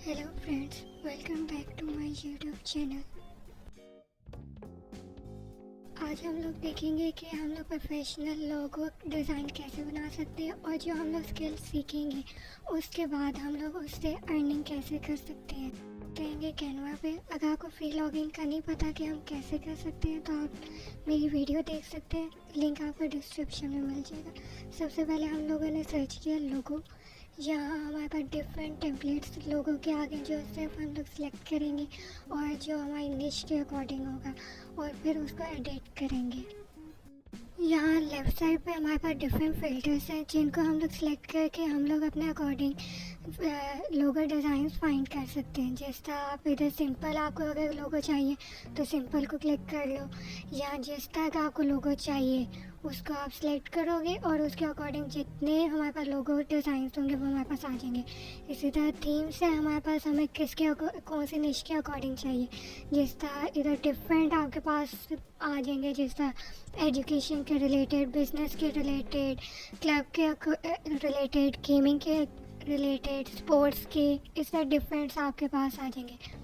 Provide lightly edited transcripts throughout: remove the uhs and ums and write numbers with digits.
Hello friends, welcome back to my YouTube channel. आज हम लोग देखेंगे कि हम लोग प्रोफेशनल लोगो डिज़ाइन कैसे बना सकते हैं और जो हम लोग स्किल सीखेंगे उसके बाद हम लोग उससे अर्निंग कैसे कर सकते हैं। कहेंगे कैनवा पे। अगर आपको फ्री लॉगिन का नहीं पता कि हम कैसे कर सकते हैं तो आप मेरी वीडियो देख सकते हैं, लिंक आपको डिस्क्रिप्शन में मिल जाएगा। सबसे पहले हम लोगों ने सर्च किया लोगो। यहाँ हमारे पास डिफरेंट टेम्पलेट्स लोगों के आगे जो सिर्फ हम लोग सिलेक्ट करेंगे और जो हमारी निश के अकॉर्डिंग होगा और फिर उसको एडिट करेंगे। यहाँ लेफ़्ट साइड पे हमारे पास डिफरेंट फ़िल्टर्स हैं जिनको हम लोग सिलेक्ट करके हम लोग अपने अकॉर्डिंग लोगो डिज़ाइंस फाइंड कर सकते हैं। जिस तरह आप इधर सिंपल, आपको अगर लोगो चाहिए तो सिंपल को क्लिक कर लो, या जिस तरह का आपको लोगो चाहिए उसको आप सिलेक्ट करोगे और उसके अकॉर्डिंग जितने हमारे पास लोगो डिज़ाइंस होंगे वो हमारे पास आ जाएंगे। इसी तरह थीम से हमारे पास हमें किसके कौन सी निश के अकॉर्डिंग चाहिए, जिस तरह इधर डिफरेंट आपके पास आ जाएंगे, जिस तरह एजुकेशन के रिलेटेड, बिजनेस के रिलेटेड, क्लब के रिलेटेड, गेमिंग के रिलेटेड, स्पोर्ट्स के, इस तरह डिफरेंट्स आपके पास आ जाएंगे।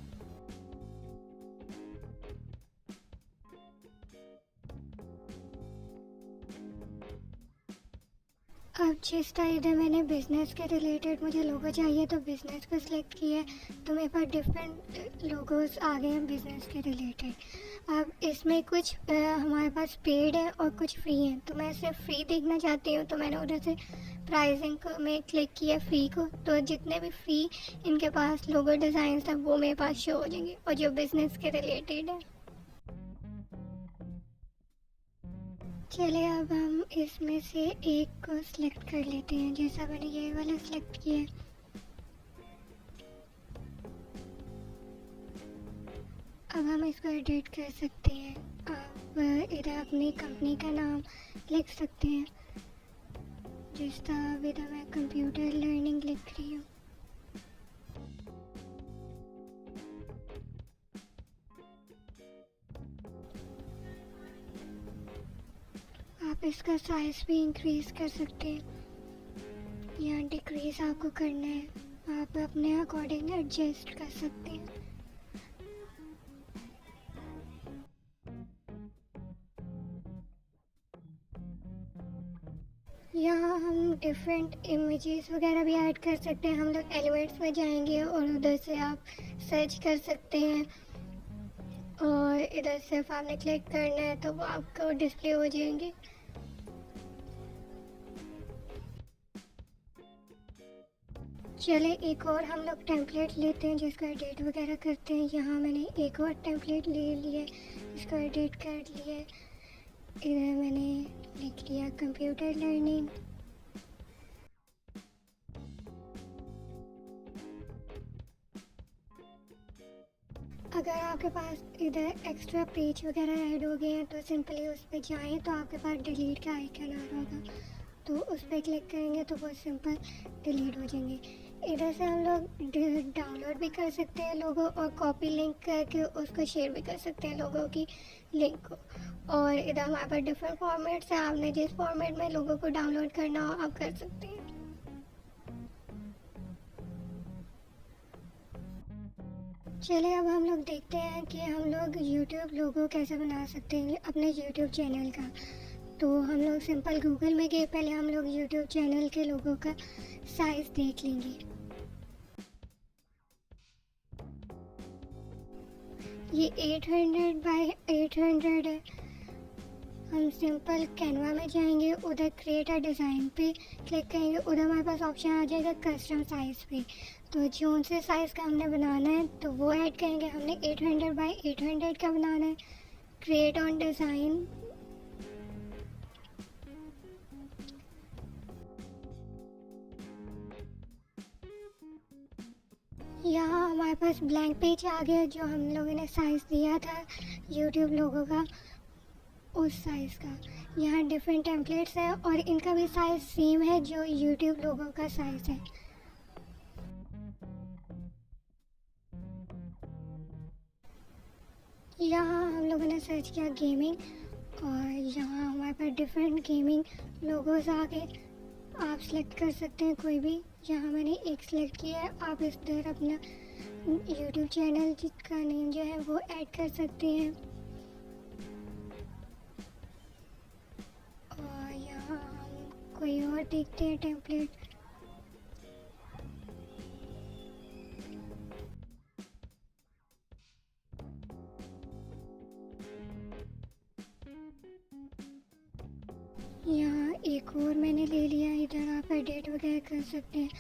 अब जिस तरह इधर मैंने बिज़नेस के रिलेटेड मुझे लोगो चाहिए तो बिज़नेस को सिलेक्ट किया है तो मेरे पास डिफरेंट लोगोस आ गए हैं बिज़नेस के रिलेटेड। अब इसमें कुछ हमारे पास पेड है और कुछ फ्री हैं, तो मैं सिर्फ फ्री देखना चाहती हूँ तो मैंने उधर से प्राइसिंग को में क्लिक किया फ्री को। तो जितने भी फ्री इनके पास लोगो डिज़ाइन था वो मेरे पास शो हो जाएंगे और जो बिज़नेस के रिलेटेड है। चलिए अब हम इसमें से एक को सिलेक्ट कर लेते हैं। जैसा मैंने ये वाला सिलेक्ट किया, अब हम इसको एडिट कर सकते हैं। आप इधर अपनी कंपनी का नाम लिख सकते हैं, जिस तरह इधर मैं कंप्यूटर लर्निंग लिख रही हूँ। आप इसका साइज़ भी इंक्रीज़ कर सकते हैं या डिक्रीज़ आपको करना है, आप अपने अकॉर्डिंग एडजस्ट कर सकते हैं। यहाँ हम डिफरेंट इमेजेस वगैरह भी ऐड कर सकते हैं। हम लोग एलिमेंट्स में जाएंगे और उधर से आप सर्च कर सकते हैं और इधर सिर्फ आपने क्लिक करना है तो वो आपको डिस्प्ले हो जाएंगे। चले एक और हम लोग टेम्पलेट लेते हैं जिसको एडिट वगैरह करते हैं। यहाँ मैंने एक और टेम्पलेट ले लिया, इसको एडिट कर लिया। इधर मैंने लिख लिया कंप्यूटर लर्निंग। अगर आपके पास इधर एक्स्ट्रा पेज वगैरह ऐड हो गए हैं तो सिंपली उस पर जाएँ तो आपके पास डिलीट का आइकन आ रहा होगा, तो उस पर क्लिक करेंगे तो वो सिंपल डिलीट हो जाएंगे। इधर से हम लोग डाउनलोड भी कर सकते हैं लोगो और कॉपी लिंक करके उसको शेयर भी कर सकते हैं लोगों की लिंक को। और इधर हमारे पास डिफरेंट फॉर्मेट्स हैं, आपने जिस फॉर्मेट में लोगों को डाउनलोड करना हो आप कर सकते हैं। चलिए अब हम लोग देखते हैं कि हम लोग यूट्यूब लोगो कैसे बना सकते हैं अपने यूट्यूब चैनल का। तो हम लोग सिंपल गूगल में गए, पहले हम लोग यूट्यूब चैनल के लोगों का साइज़ देख लेंगे। ये 800 बाय 800 है। हम सिंपल कैनवा में जाएंगे, उधर क्रिएट अ डिज़ाइन पे क्लिक करेंगे, उधर हमारे पास ऑप्शन आ जाएगा कस्टम साइज़ पे। तो जो से साइज़ का हमने बनाना है तो वो ऐड करेंगे। हमने 800 बाय 800 का बनाना है। क्रिएट ऑन डिज़ाइन, यहाँ हमारे पास ब्लैंक पेज आ गया जो हम लोगों ने साइज़ दिया था यूट्यूब लोगों का, उस साइज़ का। यहाँ डिफरेंट टेम्पलेट्स हैं और इनका भी साइज़ सेम है जो यूट्यूब लोगों का साइज़ है। यहाँ हम लोगों ने सर्च किया गेमिंग और यहाँ हमारे पास डिफरेंट गेमिंग लोगोस आ गए। आप सेलेक्ट कर सकते हैं कोई भी। यहाँ मैंने एक सेलेक्ट किया है। आप इस तरह अपना यूट्यूब चैनल जिसका नेम जो है वो ऐड कर सकते हैं। और यहाँ हम कोई और देखते हैं टेम्पलेट। यहाँ एक और मैंने ले लिया। इधर आप एडिट वगैरह कर सकते हैं।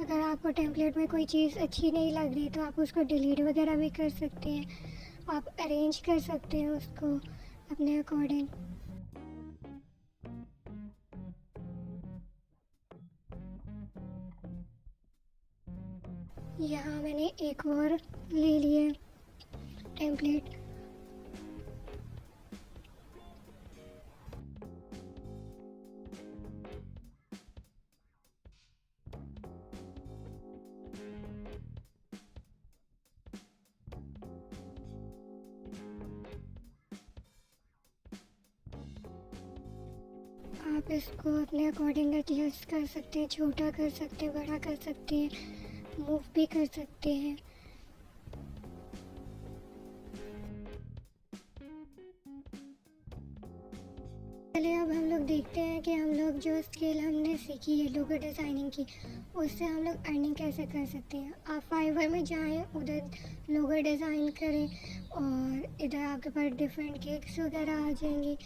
अगर आपको टेम्पलेट में कोई चीज़ अच्छी नहीं लग रही तो आप उसको डिलीट वगैरह भी कर सकते हैं। आप अरेंज कर सकते हैं उसको अपने अकॉर्डिंग। यहाँ मैंने एक और ले लिया टेम्पलेट। आप इसको अपने अकॉर्डिंग एडजस्ट कर सकते हैं, छोटा कर सकते हैं, बड़ा कर सकते हैं, मूव भी कर सकते हैं। चलिए अब हम लोग देखते हैं कि हम लोग जो स्किल हमने सीखी है लोगो डिज़ाइनिंग की, उससे हम लोग अर्निंग कैसे कर सकते हैं। आप फाइवर में जाएं, उधर लोगो डिज़ाइन करें और इधर आपके पास डिफरेंट गिग्स वगैरह आ जाएंगी।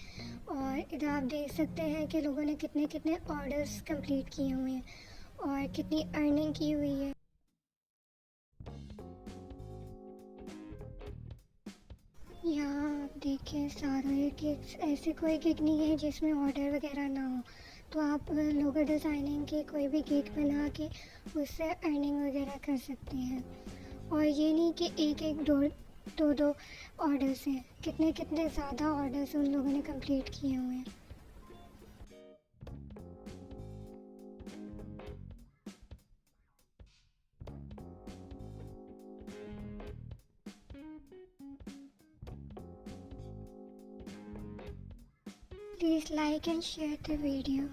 और इधर आप देख सकते हैं कि लोगों ने कितने कितने ऑर्डर्स कंप्लीट किए हुए हैं और कितनी अर्निंग की हुई है। यहाँ आप देखें सारे गिग्स, ऐसे कोई गिग नहीं है जिसमें ऑर्डर वगैरह ना हो। तो आप लोगो डिज़ाइनिंग के कोई भी गिग बना के उससे अर्निंग वगैरह कर सकते हैं। और ये नहीं कि एक एक दो ऑर्डर्स हैं, कितने कितने ज़्यादा ऑर्डर्स उन लोगों ने कंप्लीट किए हुए हैं। Please like and share the video.